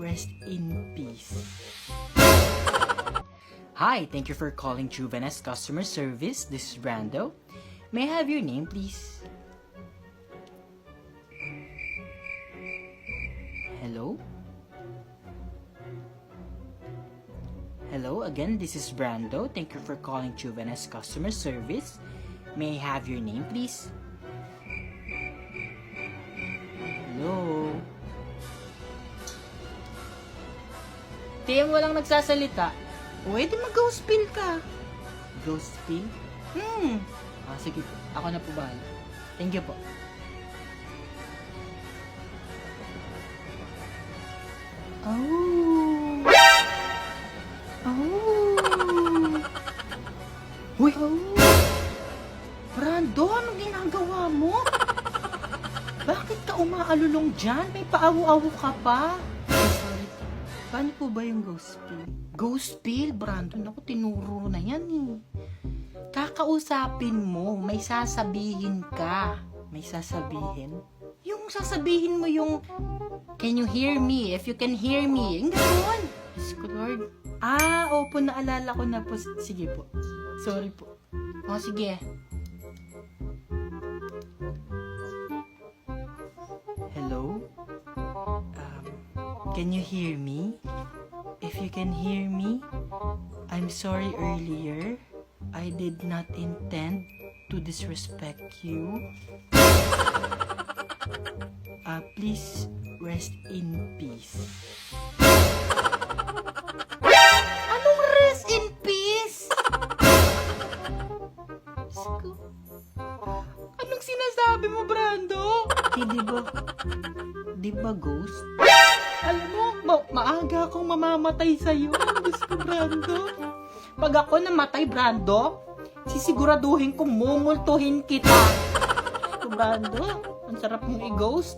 rest in peace. Hi, thank you for calling Juvenes Customer Service. This is Brando. May I have your name, please? Hello? Hello, again, this is Brando. Thank you for calling Juvenes Customer Service. May I have your name, please? Hello? Tim, walang nagsasalita. Pwede mag-ghost spill ka. Ghost spill? Sige po. Ako na po bahala. Thank you po. Oh. Uy! Brando, anong ginagawa mo? Bakit ka umaalulong dyan? May paawu-awu ka pa. Sorry. Paano po ba yung ghost spill? Ghost spill, Brandon, ako tinuro na yan eh. Kakausapin mo, may sasabihin ka. May sasabihin? Yung sasabihin mo yung, can you hear me? If you can hear me. Yung gano'n. Diyos ko, Lord. Opo, naalala ko na po. Sige po. Sorry po. Sige. Hello? Can you hear me? If you can hear me, I'm sorry earlier. I did not intend to disrespect you. Please rest in peace. Anong rest in peace? Anong sinasabi mo, Brando? Di ba ghost? Alam mo, maaga akong mamamatay sa'yo. Diyos ko, Brando. Pag ako namatay, Brando, sisiguraduhin kong mumultuhin kita. Diyos ko, Brando. Ang sarap mong i-ghost.